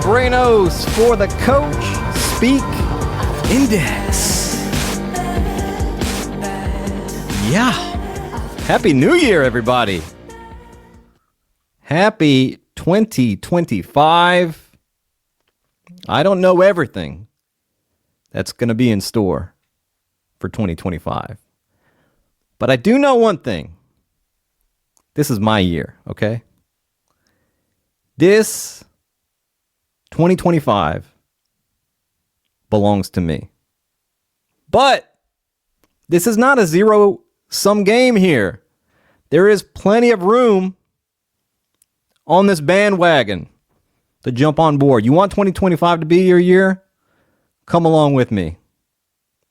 Renos for the Coachspeak Index. Yeah. Happy New Year, everybody. Happy 2025. I don't know everything that's going to be in store for 2025. But I do know one thing. This is my year, okay? This 2025 belongs to me. But this is not a zero-sum game here. There is plenty of room on this bandwagon to jump on board. You want 2025 to be your year? Come along with me.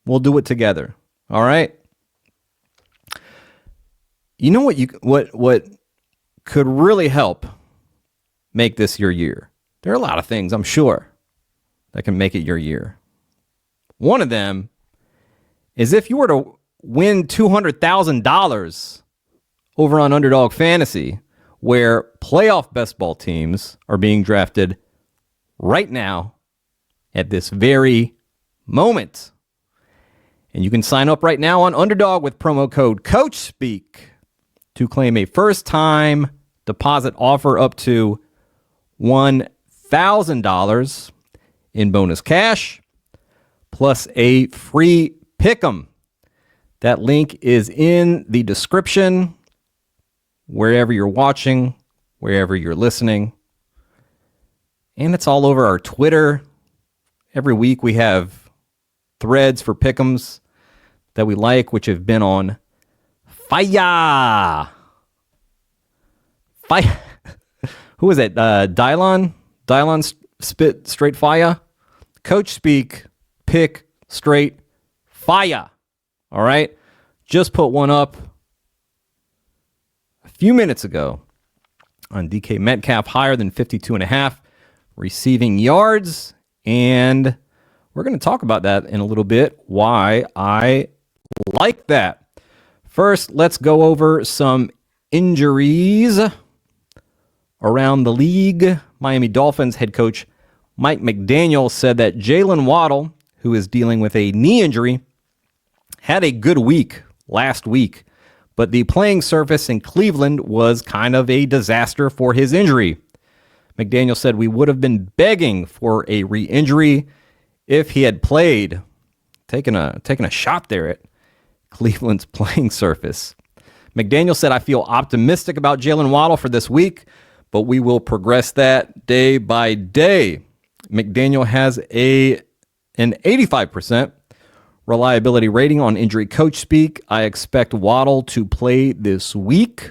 We'll do it together. All right? You know what could really help make this your year? There are a lot of things, I'm sure, that can make it your year. One of them is if you were to win $200,000 over on Underdog Fantasy, where playoff best ball teams are being drafted right now at this very moment. And you can sign up right now on Underdog with promo code Coachspeak to claim a first-time deposit offer up to $1,000 in bonus cash, plus a free pick'em. That link is in the description, wherever you're watching, wherever you're listening. And it's all over our Twitter. Every week we have threads for pick'ems that we like, which have been on fire. Who is it? Dylon? Dylon spit straight fire? Coachspeak, pick straight fire. All right? Just put one up a few minutes ago on DK Metcalf, higher than 52.5 receiving yards. And we're going to talk about that in a little bit, why I like that. First, let's go over some injuries around the league. Miami Dolphins head coach Mike McDaniel said that Jalen Waddle, who is dealing with a knee injury, had a good week last week, but the playing surface in Cleveland was kind of a disaster for his injury. McDaniel said we would have been begging for a re-injury if he had played. Taking a shot there at Cleveland's playing surface. McDaniel said, I feel optimistic about Jalen Waddle for this week, but we will progress that day by day. McDaniel has an 85% reliability rating on Injury Coachspeak. I expect Waddle to play this week.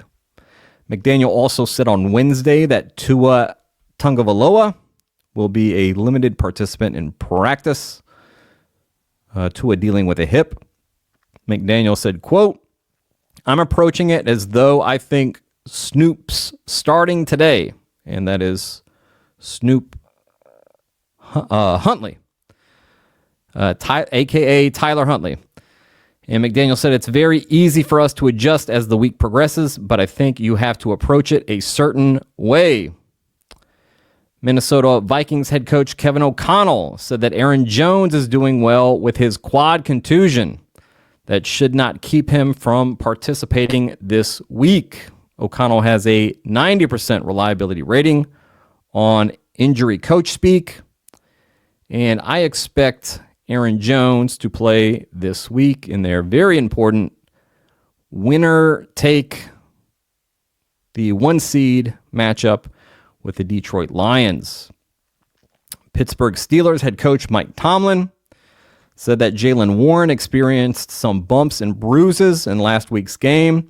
McDaniel also said on Wednesday that Tua Tagovailoa will be a limited participant in practice. Tua dealing with a hip. McDaniel said, quote, I'm approaching it as though I think Snoop's starting today. And that is Snoop Huntley, a.k.a. Tyler Huntley. And McDaniel said it's very easy for us to adjust as the week progresses, but I think you have to approach it a certain way. Minnesota Vikings head coach Kevin O'Connell said that Aaron Jones is doing well with his quad contusion. That should not keep him from participating this week. O'Connell has a 90% reliability rating on Injury Coachspeak, and I expect Aaron Jones to play this week in their very important winner take the 1 seed matchup with the Detroit Lions. Pittsburgh Steelers head coach Mike Tomlin said that Jaylen Warren experienced some bumps and bruises in last week's game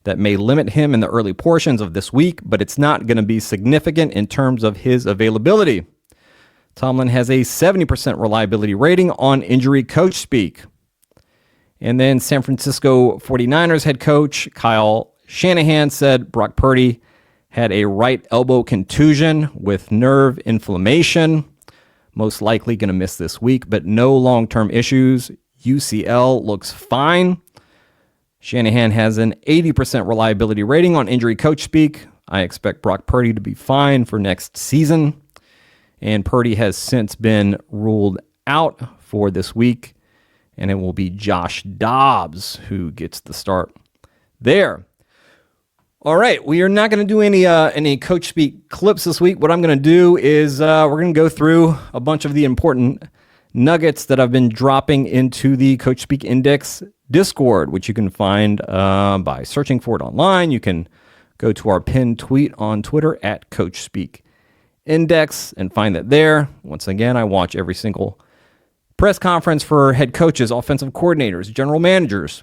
that may limit him in the early portions of this week, but it's not going to be significant in terms of his availability. Tomlin has a 70% reliability rating on Injury Coachspeak. And then San Francisco 49ers head coach Kyle Shanahan said Brock Purdy had a right elbow contusion with nerve inflammation. Most likely going to miss this week, but no long-term issues. UCL looks fine. Shanahan has an 80% reliability rating on Injury Coachspeak. I expect Brock Purdy to be fine for next season. And Purdy has since been ruled out for this week, and it will be Josh Dobbs who gets the start there. All right, we are not going to do any Coachspeak clips this week. What I'm going to do is we're going to go through a bunch of the important nuggets that I've been dropping into the Coachspeak Index Discord, which you can find by searching for it online. You can go to our pinned tweet on Twitter at Coachspeak Index and find that there. Once again, I watch every single press conference for head coaches, offensive coordinators, general managers.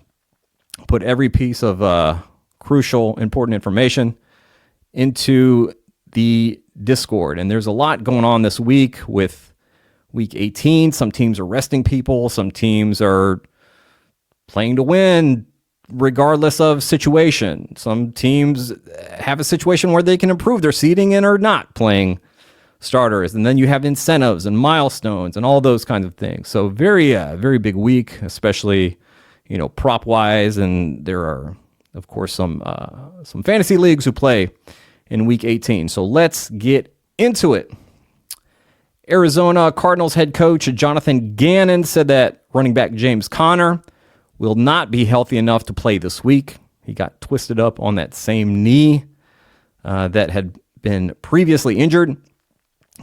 Put every piece of crucial, important information into the Discord. And there's a lot going on this week with week 18. Some teams are resting people. Some teams are playing to win regardless of situation. Some teams have a situation where they can improve their seeding and are not playing starters. And then you have incentives and milestones and all those kinds of things. So very big week, especially, prop wise. And there are, of course, some fantasy leagues who play in week 18. So let's get into it. Arizona Cardinals head coach Jonathan Gannon said that running back James Conner will not be healthy enough to play this week. He got twisted up on that same knee that had been previously injured.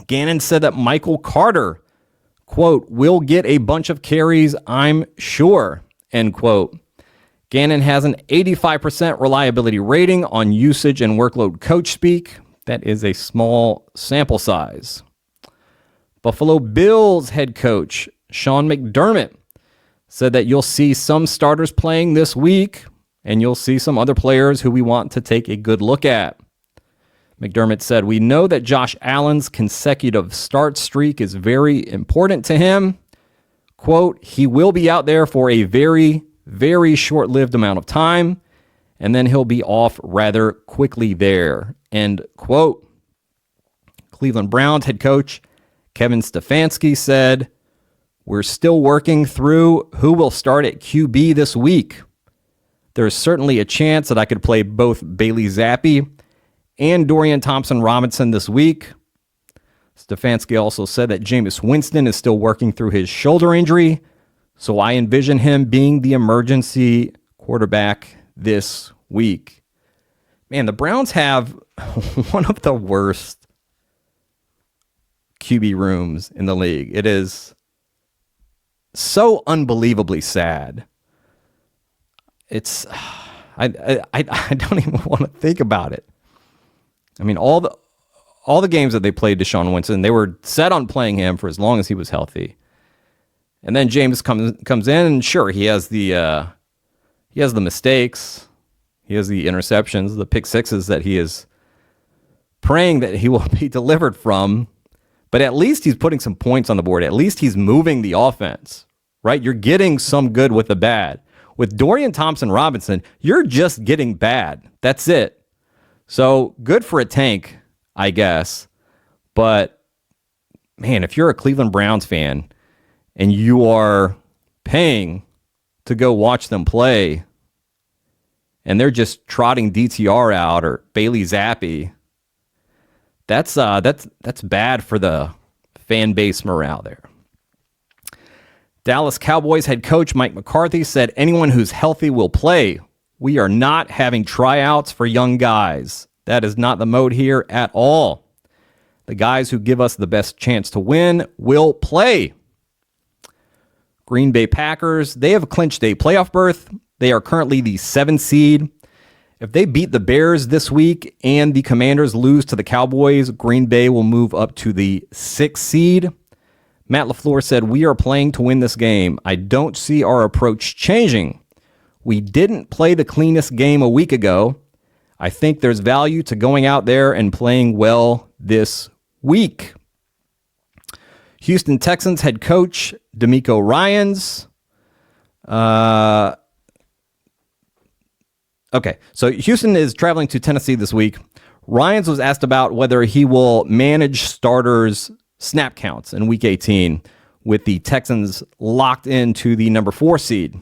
Gannon said that Michael Carter, quote, will get a bunch of carries, I'm sure, end quote. Gannon has an 85% reliability rating on usage and workload Coachspeak. That is a small sample size. Buffalo Bills head coach Sean McDermott said that you'll see some starters playing this week, and you'll see some other players who we want to take a good look at. McDermott said, we know that Josh Allen's consecutive start streak is very important to him. Quote, he will be out there for a very short-lived amount of time, and then he'll be off rather quickly there, end quote. Cleveland Browns head coach Kevin Stefanski said, we're still working through who will start at QB this week. There's certainly a chance that I could play both Bailey Zappi and Dorian Thompson-Robinson this week. Stefanski also said that Jameis Winston is still working through his shoulder injury, so I envision him being the emergency quarterback this week. Man, the Browns have one of the worst QB rooms in the league. It is so unbelievably sad. It's I don't even want to think about it. I mean, all the games that they played Deshaun Winston, they were set on playing him for as long as he was healthy. And then James comes in, and sure, he has the mistakes, he has the interceptions, the pick sixes that he is praying that he will be delivered from. But at least he's putting some points on the board. At least he's moving the offense, right? You're getting some good with the bad. With Dorian Thompson-Robinson, you're just getting bad. That's it. So good for a tank, I guess. But man, if you're a Cleveland Browns fan and you are paying to go watch them play and they're just trotting DTR out or Bailey Zappi, that's bad for the fan base morale there. Dallas Cowboys head coach Mike McCarthy said anyone who's healthy will play. We are not having tryouts for young guys. That is not the mode here at all. The guys who give us the best chance to win will play. Green Bay Packers, they have clinched a playoff berth. They are currently the 7th seed. If they beat the Bears this week and the Commanders lose to the Cowboys, Green Bay will move up to the 6th seed. Matt LaFleur said, we are playing to win this game. I don't see our approach changing. We didn't play the cleanest game a week ago. I think there's value to going out there and playing well this week. Houston Texans head coach DeMeco Ryans. Okay, so Houston is traveling to Tennessee this week. Ryans was asked about whether he will manage starters' snap counts in Week 18 with the Texans locked into the number 4 seed.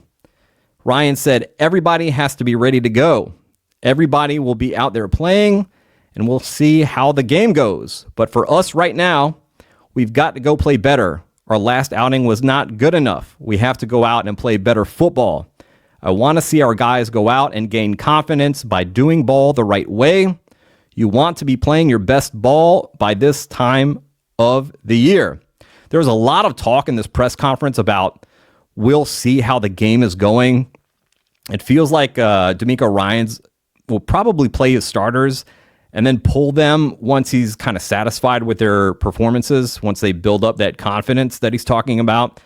Ryan said, everybody has to be ready to go. Everybody will be out there playing, and we'll see how the game goes. But for us right now, We've got to go play better. Our last outing was not good enough. We have to go out and play better football. I want to see our guys go out and gain confidence by doing ball the right way. You want to be playing your best ball by this time of the year. There was a lot of talk in this press conference about we'll see how the game is going. It feels like D'Amico Ryans will probably play his starters and then pull them once he's kind of satisfied with their performances, once they build up that confidence that he's talking about.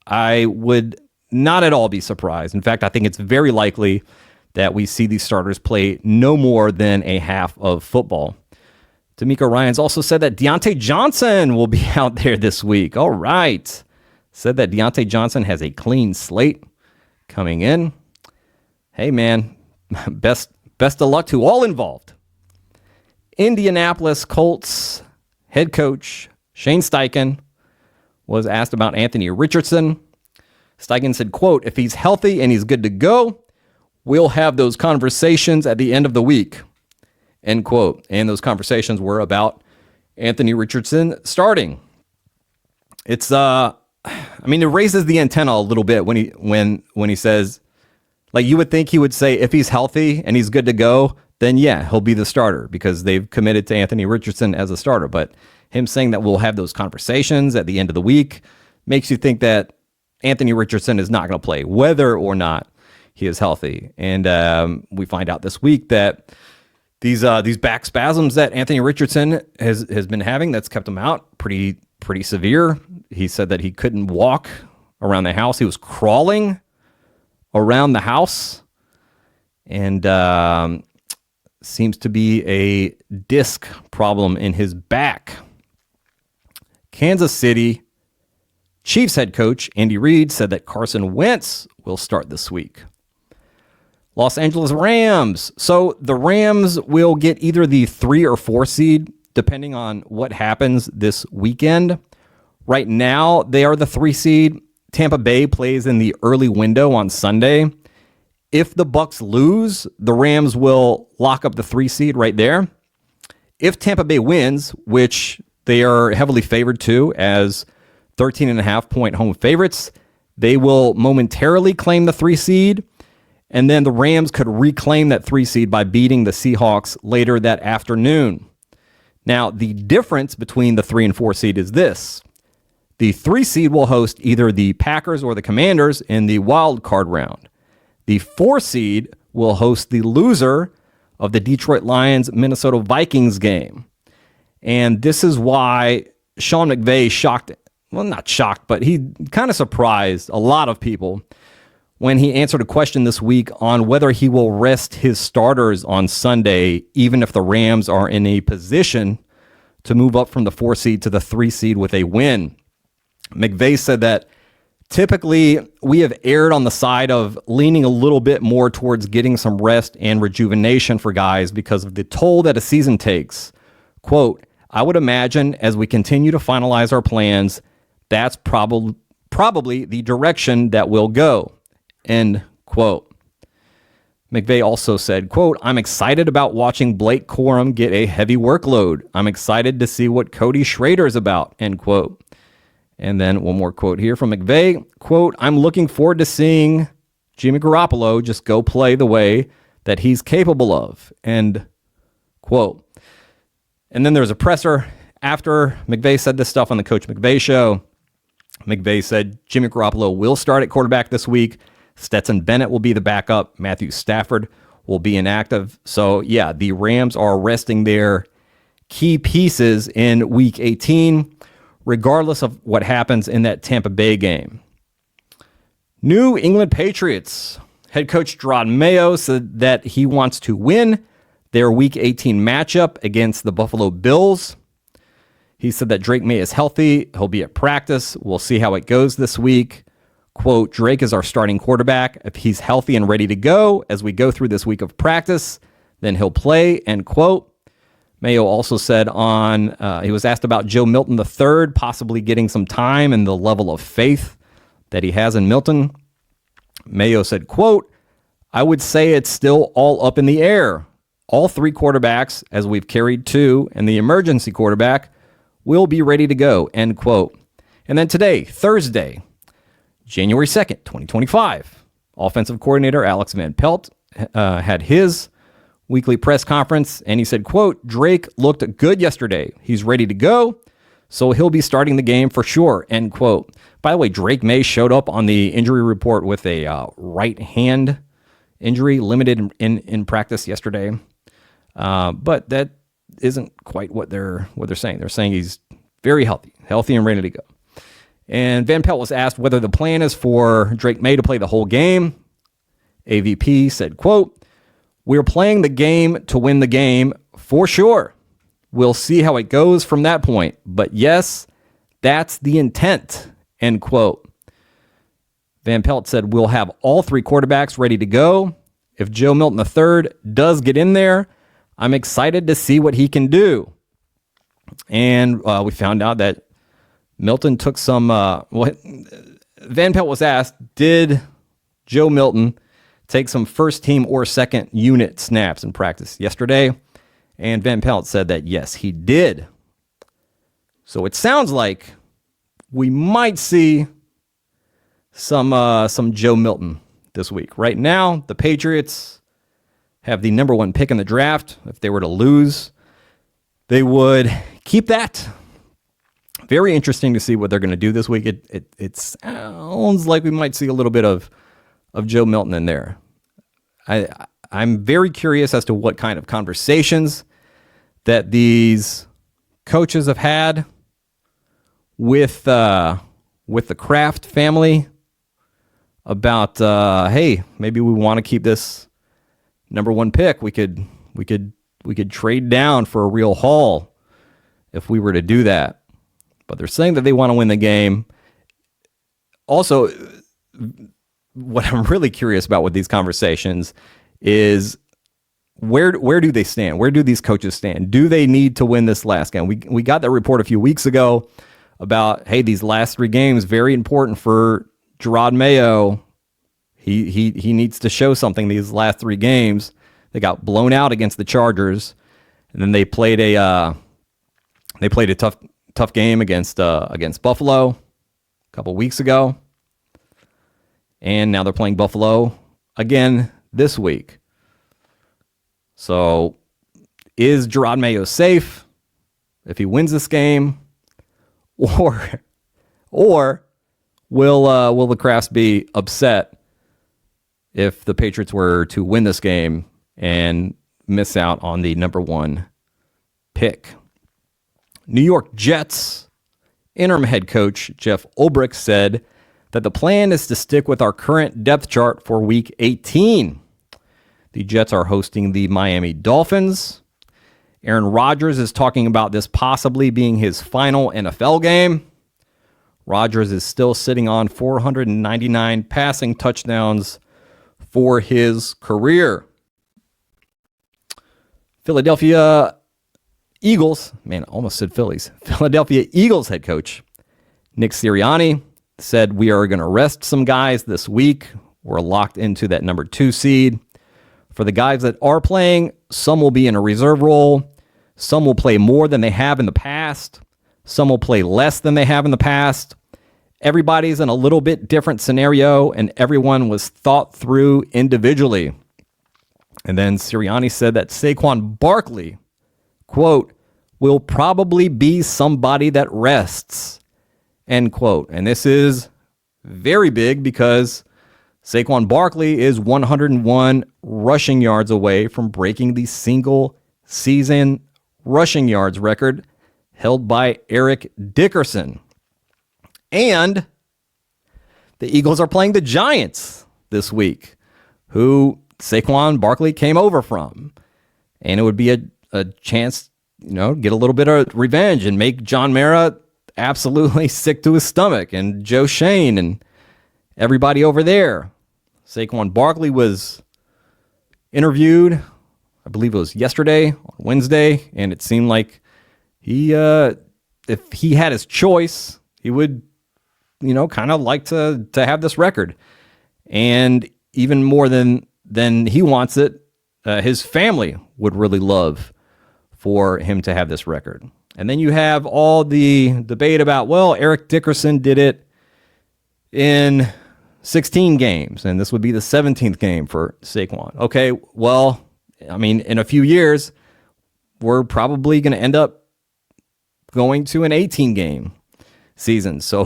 I would not at all be surprised. In fact, I think it's very likely that we see these starters play no more than a half of football. D'Amico Ryans also said that Deontay Johnson will be out there this week. All right. Said that Deontay Johnson has a clean slate coming in. Hey, man, best of luck to all involved. Indianapolis Colts head coach Shane Steichen was asked about Anthony Richardson. Steichen said, quote, if he's healthy and he's good to go, we'll have those conversations at the end of the week, end quote. And those conversations were about Anthony Richardson starting. It raises the antenna a little bit when he says, like, you would think he would say if he's healthy and he's good to go, then yeah, he'll be the starter because they've committed to Anthony Richardson as a starter. But him saying that we'll have those conversations at the end of the week makes you think that Anthony Richardson is not going to play, whether or not he is healthy. And we find out this week that these back spasms that Anthony Richardson has been having, that's kept him out pretty severe. He said that he couldn't walk around the house. He was crawling around the house, and seems to be a disc problem in his back. Kansas City Chiefs head coach Andy Reid said that Carson Wentz will start this week. Los Angeles Rams. So the Rams will get either the 3 or 4 seed, depending on what happens this weekend. Right now, they are the 3 seed. Tampa Bay plays in the early window on Sunday. If the Bucs lose, the Rams will lock up the 3 seed right there. If Tampa Bay wins, which they are heavily favored to as 13.5-point home favorites, they will momentarily claim the 3 seed. And then the Rams could reclaim that 3 seed by beating the Seahawks later that afternoon. Now, the difference between the 3 and 4 seed is this. The 3 seed will host either the Packers or the Commanders in the wild card round. The 4 seed will host the loser of the Detroit Lions-Minnesota Vikings game. And this is why Sean McVay not shocked, but he kind of surprised a lot of people when he answered a question this week on whether he will rest his starters on Sunday, even if the Rams are in a position to move up from the 4 seed to the 3 seed with a win. McVay said that typically we have erred on the side of leaning a little bit more towards getting some rest and rejuvenation for guys because of the toll that a season takes. Quote, I would imagine as we continue to finalize our plans, that's probably the direction that we'll go. End quote. McVay also said, quote, I'm excited about watching Blake Corum get a heavy workload. I'm excited to see what Cody Schrader is about, end quote. And then one more quote here from McVay, quote, I'm looking forward to seeing Jimmy Garoppolo just go play the way that he's capable of, end quote. And then there's a presser after McVay said this stuff on the Coach McVay show. McVay said Jimmy Garoppolo will start at quarterback this week. Stetson Bennett will be the backup. Matthew Stafford will be inactive. So, yeah, the Rams are resting their key pieces in Week 18, regardless of what happens in that Tampa Bay game. New England Patriots head coach Gerard Mayo said that he wants to win their Week 18 matchup against the Buffalo Bills. He said that Drake May is healthy. He'll be at practice. We'll see how it goes this week. Quote, Drake is our starting quarterback. If he's healthy and ready to go as we go through this week of practice, then he'll play, end quote. Mayo also said he was asked about Joe Milton III possibly getting some time and the level of faith that he has in Milton. Mayo said, quote, I would say it's still all up in the air. All 3 quarterbacks, as we've carried 2, and the emergency quarterback, will be ready to go, end quote. And then today, Thursday, January 2nd, 2025, offensive coordinator Alex Van Pelt had his weekly press conference, and he said, quote, Drake looked good yesterday. He's ready to go, so he'll be starting the game for sure, end quote. By the way, Drake May showed up on the injury report with a right hand injury, limited in practice yesterday. But that isn't quite what they're saying. They're saying he's very healthy and ready to go. And Van Pelt was asked whether the plan is for Drake May to play the whole game. AVP said, quote, we're playing the game to win the game for sure. We'll see how it goes from that point. But yes, that's the intent, end quote. Van Pelt said, we'll have all three quarterbacks ready to go. If Joe Milton III does get in there, I'm excited to see what he can do. And we found out that Milton took some, Van Pelt was asked, did Joe Milton take some first team or second unit snaps in practice yesterday? And Van Pelt said that, yes, he did. So it sounds like we might see some Joe Milton this week. Right now, the Patriots have the number 1 pick in the draft. If they were to lose, they would keep that. Very interesting to see what they're going to do this week. It sounds like we might see a little bit of Joe Milton in there. I'm very curious as to what kind of conversations that these coaches have had with the Kraft family about, hey, maybe we want to keep this number 1 pick. We could trade down for a real haul if we were to do that. But they're saying that they want to win the game. Also, what I'm really curious about with these conversations is where do they stand? Where do these coaches stand? Do they need to win this last game? We got that report a few weeks ago about, hey, these last 3 games, very important for Gerard Mayo. He needs to show something these last 3 games. They got blown out against the Chargers, and then they played a tough game against Buffalo a couple weeks ago. And now they're playing Buffalo again this week. So is Gerard Mayo safe if he wins this game? Or will the Crafts be upset if the Patriots were to win this game and miss out on the number 1 pick? New York Jets interim head coach Jeff Ulbrich said that the plan is to stick with our current depth chart for Week 18. The Jets are hosting the Miami Dolphins. Aaron Rodgers is talking about this possibly being his final NFL game. Rodgers is still sitting on 499 passing touchdowns for his career. Philadelphia Eagles, man, I almost said Phillies. Philadelphia Eagles head coach Nick Sirianni said, we are going to rest some guys this week. We're locked into that number 2 seed. For the guys that are playing, some will be in a reserve role. Some will play more than they have in the past. Some will play less than they have in the past. Everybody's in a little bit different scenario, and everyone was thought through individually. And then Sirianni said that Saquon Barkley, quote, will probably be somebody that rests, end quote. And this is very big because Saquon Barkley is 101 rushing yards away from breaking the single season rushing yards record held by Eric Dickerson. And the Eagles are playing the Giants this week, who Saquon Barkley came over from. And it would be a chance, get a little bit of revenge and make John Mara absolutely sick to his stomach, and Joe Shane and everybody over there. Saquon Barkley was interviewed, I believe it was yesterday, on Wednesday, and it seemed like he, if he had his choice, he would, kind of like to have this record. And even more than he wants it, his family would really love for him to have this record. And then you have all the debate about, well, Eric Dickerson did it in 16 games, and this would be the 17th game for Saquon. Okay, well, I mean, in a few years, we're probably going to end up going to an 18-game season. So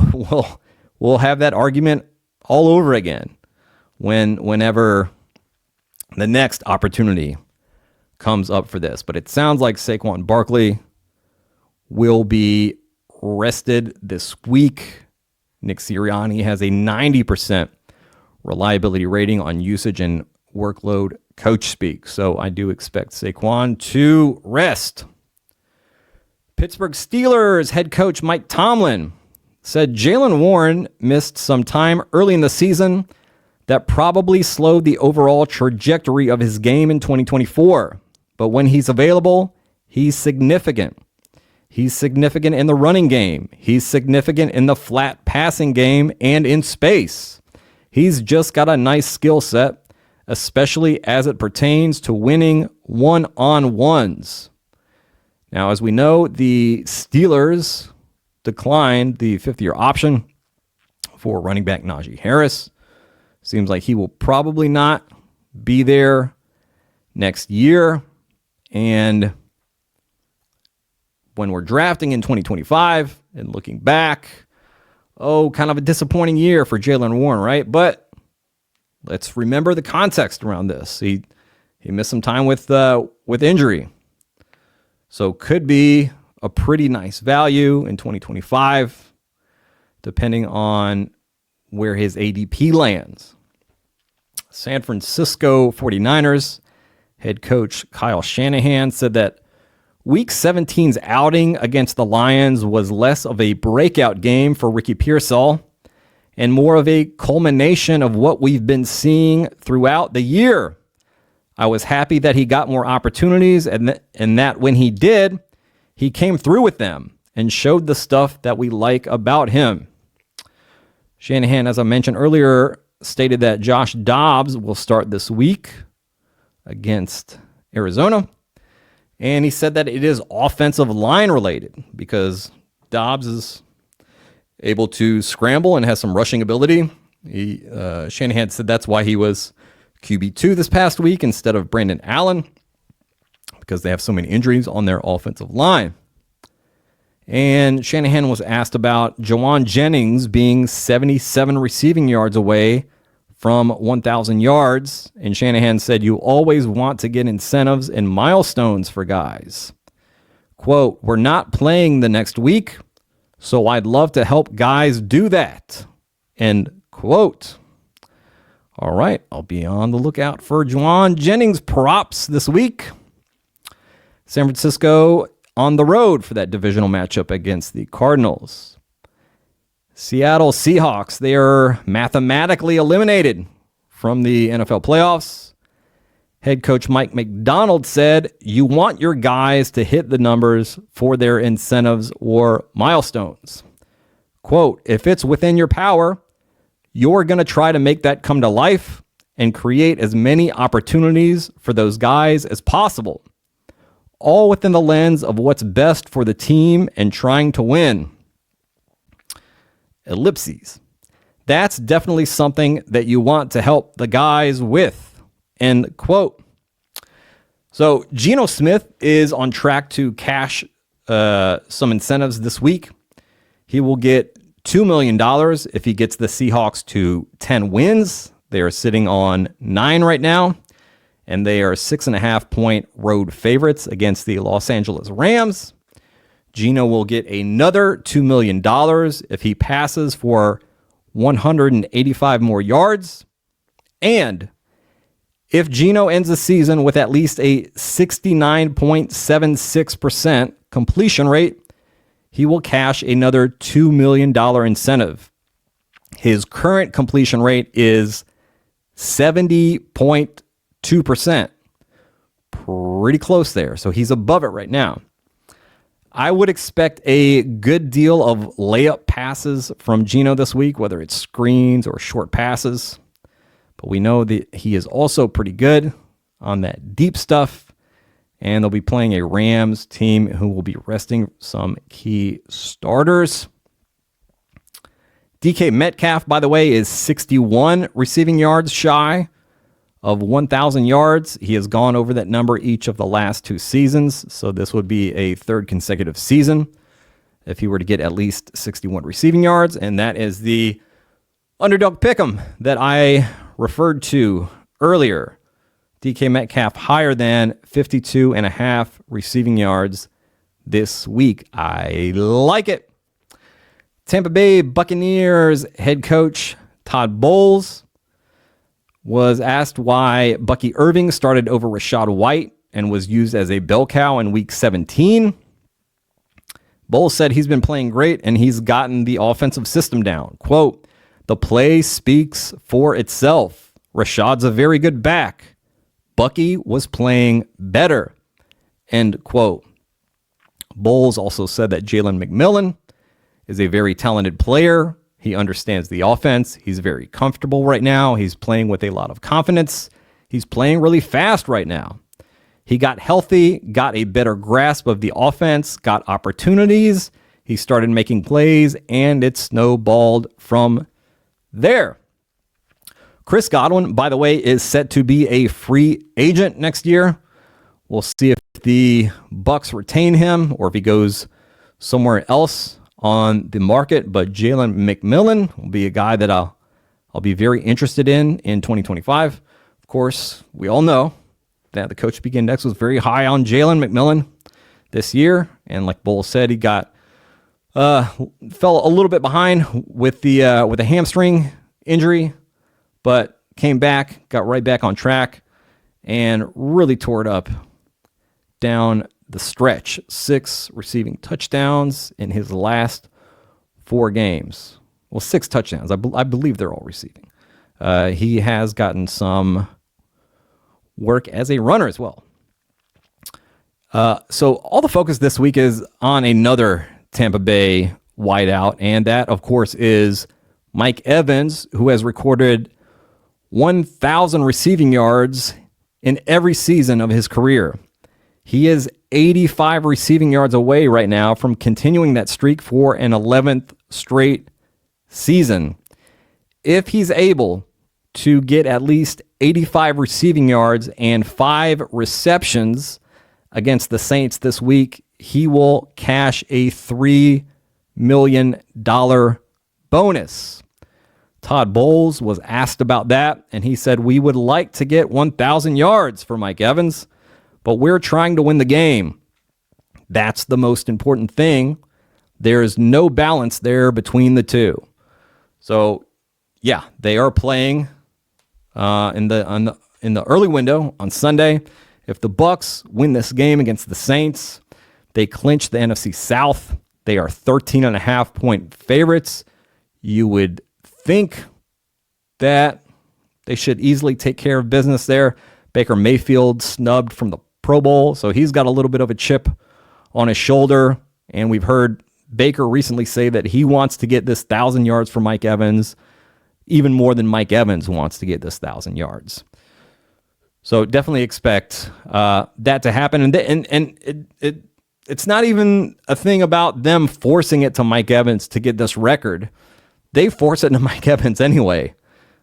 we'll have that argument all over again whenever the next opportunity comes up for this. But it sounds like Saquon Barkley will be rested this week. Nick Sirianni has a 90% reliability rating on usage and workload Coachspeak. So I do expect Saquon to rest. Pittsburgh Steelers head coach Mike Tomlin said Jaylen Warren missed some time early in the season that probably slowed the overall trajectory of his game in 2024. But when he's available, he's significant. He's significant in the running game. He's significant in the flat passing game and in space. He's just got a nice skill set, especially as it pertains to winning one-on-ones. Now, as we know, the Steelers declined the fifth-year option for running back Najee Harris. Seems like he will probably not be there next year. And when we're drafting in 2025 and looking back, kind of a disappointing year for Jaylen Warren, right? But let's remember the context around this. He missed some time with injury. So could be a pretty nice value in 2025, depending on where his ADP lands. San Francisco 49ers head coach Kyle Shanahan said that Week 17's outing against the Lions was less of a breakout game for Ricky Pearsall and more of a culmination of what we've been seeing throughout the year. I was happy that he got more opportunities and that when he did, he came through with them and showed the stuff that we like about him. Shanahan, as I mentioned earlier, stated that Josh Dobbs will start this week against Arizona. And he said that it is offensive line related because Dobbs is able to scramble and has some rushing ability. Shanahan said that's why he was QB2 this past week instead of Brandon Allen, because they have so many injuries on their offensive line. And Shanahan was asked about Jawan Jennings being 77 receiving yards away from 1,000 yards. And Shanahan said, you always want to get incentives and milestones for guys. Quote, we're not playing the next week, so I'd love to help guys do that. End quote. All right, I'll be on the lookout for Jawan Jennings props this week. San Francisco on the road for that divisional matchup against the Cardinals. Seattle Seahawks, they are mathematically eliminated from the NFL playoffs. Head coach Mike McDonald said, you want your guys to hit the numbers for their incentives or milestones. Quote, if it's within your power, you're going to try to make that come to life and create as many opportunities for those guys as possible, all within the lens of what's best for the team and trying to win. Ellipses. That's definitely something that you want to help the guys with. End quote. So Geno Smith is on track to cash some incentives this week. He will get $2 million if he gets the Seahawks to 10 wins. They are sitting on 9 right now, and they are 6.5-point road favorites against the Los Angeles Rams. Geno will get another $2 million if he passes for 185 more yards. And if Geno ends the season with at least a 69.76% completion rate, he will cash another $2 million incentive. His current completion rate is 70.2%. Pretty close there. So he's above it right now. I would expect a good deal of layup passes from Geno this week, whether it's screens or short passes. But we know that he is also pretty good on that deep stuff. and they'll be playing a Rams team who will be resting some key starters. DK Metcalf, by the way, is 61 receiving yards shy of 1,000 yards. He has gone over that number each of the last 2 seasons, so this would be a 3rd consecutive season if he were to get at least 61 receiving yards, and that is the underdog pick'em that I referred to earlier. DK Metcalf higher than 52.5 receiving yards this week. I like it. Tampa Bay Buccaneers head coach Todd Bowles was asked why Bucky Irving started over Rachaad White and was used as a bell cow in week 17. Bowles said he's been playing great and he's gotten the offensive system down. Quote, "The play speaks for itself. Rashaad's a very good back. Bucky was playing better." End quote. Bowles also said that Jalen McMillan is a very talented player. He understands the offense. He's very comfortable right now. He's playing with a lot of confidence. He's playing really fast right now. He got healthy, got a better grasp of the offense, got opportunities. He started making plays, and it snowballed from there. Chris Godwin, by the way, is set to be a free agent next year. We'll see if the Bucs retain him or if he goes somewhere else on the market. But Jalen McMillan will be a guy that I'll be very interested in 2025. Of course, we all know that the Coachspeak Index was very high on Jalen McMillan this year, and like Bowles said, he fell a little bit behind with the hamstring injury, but came back, got right back on track, and really tore it up down the stretch. 6 receiving touchdowns in his last 4 games. Well, 6 touchdowns. I believe they're all receiving. He has gotten some work as a runner as well. So all the focus this week is on another Tampa Bay wideout, and that, of course, is Mike Evans, who has recorded 1,000 receiving yards in every season of his career. He is 85 receiving yards away right now from continuing that streak for an 11th straight season. If he's able to get at least 85 receiving yards and 5 receptions against the Saints this week, he will cash a $3 million bonus. Todd Bowles was asked about that, and he said, "We would like to get 1,000 yards for Mike Evans, but we're trying to win the game. That's the most important thing. There is no balance there between the two." So, yeah, they are playing in the early window on Sunday. If the Bucs win this game against the Saints, they clinch the NFC South. They are 13.5-point favorites. You would think that they should easily take care of business there. Baker Mayfield snubbed from the Pro Bowl, so he's got a little bit of a chip on his shoulder. And we've heard Baker recently say that he wants to get this 1,000 yards for Mike Evans, even more than Mike Evans wants to get this 1,000 yards. So definitely expect that to happen. And it's not even a thing about them forcing it to Mike Evans to get this record. They force it to Mike Evans anyway.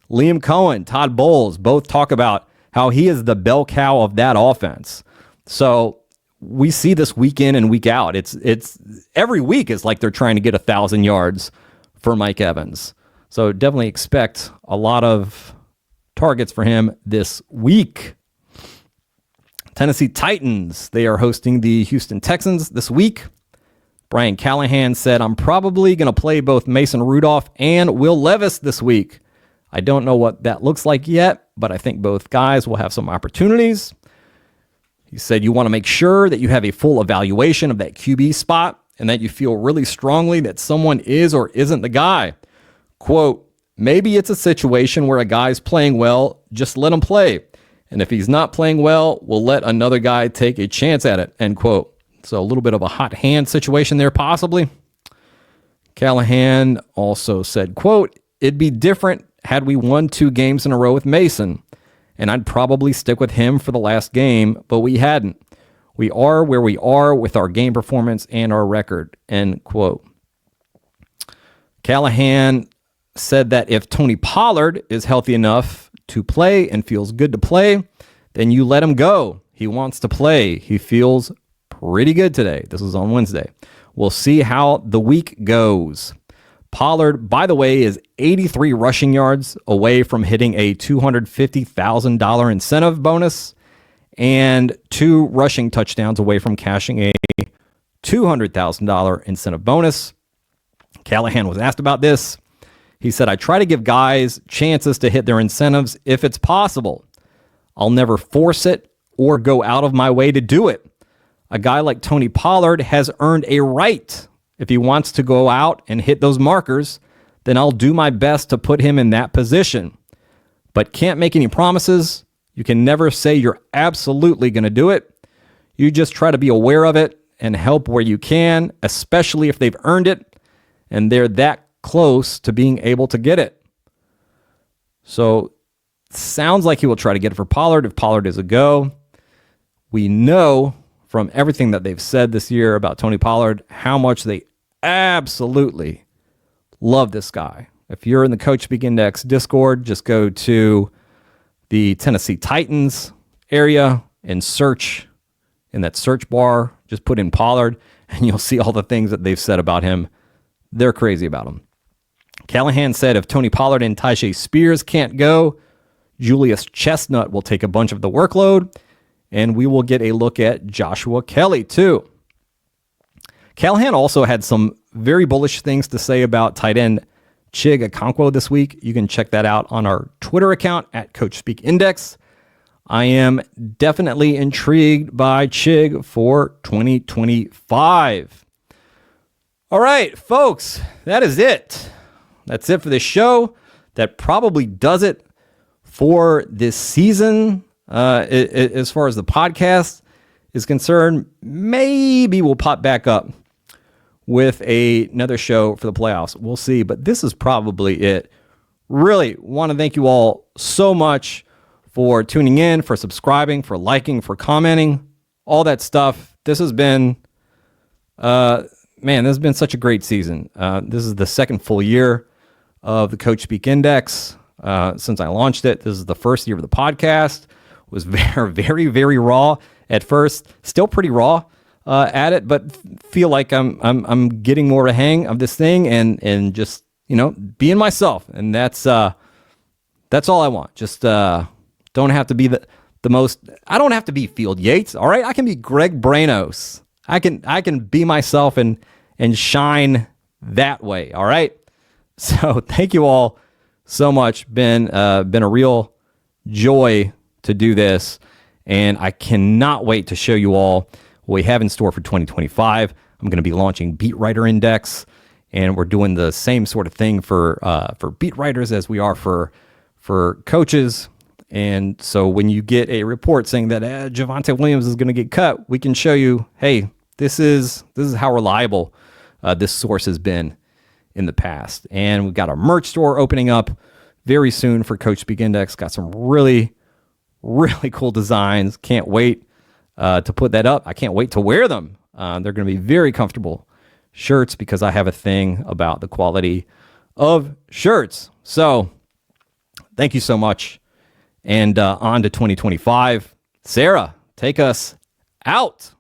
Liam Cohen, Todd Bowles both talk about how he is the bell cow of that offense. So we see this week in and week out. It's every week is like they're trying to get 1,000 yards for Mike Evans. So definitely expect a lot of targets for him this week. Tennessee Titans, they are hosting the Houston Texans this week. Brian Callahan said, "I'm probably going to play both Mason Rudolph and Will Levis this week. I don't know what that looks like yet, but I think both guys will have some opportunities." He said, "You want to make sure that you have a full evaluation of that QB spot and that you feel really strongly that someone is or isn't the guy. Quote, maybe it's a situation where a guy's playing well, just let him play. And if he's not playing well, we'll let another guy take a chance at it," end quote. So a little bit of a hot hand situation there, possibly. Callahan also said, quote, "It'd be different had we won 2 games in a row with Mason, and I'd probably stick with him for the last game, but we hadn't. We are where we are with our game performance and our record, end quote. Callahan said that if Tony Pollard is healthy enough to play and feels good to play, then you let him go. He wants to play. He feels pretty good today. This was on Wednesday. We'll see how the week goes. Pollard, by the way, is 83 rushing yards away from hitting a $250,000 incentive bonus and 2 rushing touchdowns away from cashing a $200,000 incentive bonus. Callahan was asked about this. He said, I try to give guys chances to hit their incentives if it's possible. I'll never force it or go out of my way to do it. A guy like Tony Pollard has earned a right. If he wants to go out and hit those markers, then I'll do my best to put him in that position. But can't make any promises. You can never say you're absolutely going to do it. You just try to be aware of it and help where you can, especially if they've earned it and they're that close to being able to get it. So sounds like he will try to get it for Pollard if Pollard is a go. We know from everything that they've said this year about Tony Pollard how much they absolutely love this guy. If you're in the Coachspeak Index Discord, just go to the Tennessee Titans area and search in that search bar. Just put in Pollard and you'll see all the things that they've said about him. They're crazy about him. Callahan said if Tony Pollard and Tyjae Spears can't go, Julius Chestnut will take a bunch of the workload, and we will get a look at Joshua Kelly too. Callahan also had some very bullish things to say about tight end Chig Okonkwo this week. You can check that out on our Twitter account at Coachspeak Index. I am definitely intrigued by Chig for 2025. All right, folks, that is it. That's it for this show. That probably does it for this season. As far as the podcast is concerned, maybe we'll pop back up with another show for the playoffs. We'll see, but this is probably it. Really want to thank you all so much for tuning in, for subscribing, for liking, for commenting, all that stuff. This has been, this has been such a great season. This is the second full year of the Coachspeak Index since I launched it. This is the first year of the podcast. It was very, very, very raw at first. Still pretty raw at it, but feel like I'm getting more of a hang of this thing and just being myself. And that's all I want. Just don't have to be the most. I don't have to be Field Yates. All right, I can be Greg Branos. I can be myself and shine that way. All right. So thank you all so much. Been a real joy to do this, and I cannot wait to show you all what we have in store for 2025. I'm going to be launching Beat Writer Index, and we're doing the same sort of thing for beat writers as we are for coaches. And so when you get a report saying that Javonte Williams is going to get cut, we can show you, hey, this is how reliable this source has been in the past. And we've got our merch store opening up very soon for Coachspeak Index. Got some really, really cool designs. Can't wait to put that up. I can't wait to wear them. They're going to be very comfortable shirts because I have a thing about the quality of shirts. So thank you so much. And on to 2025. Sarah, take us out.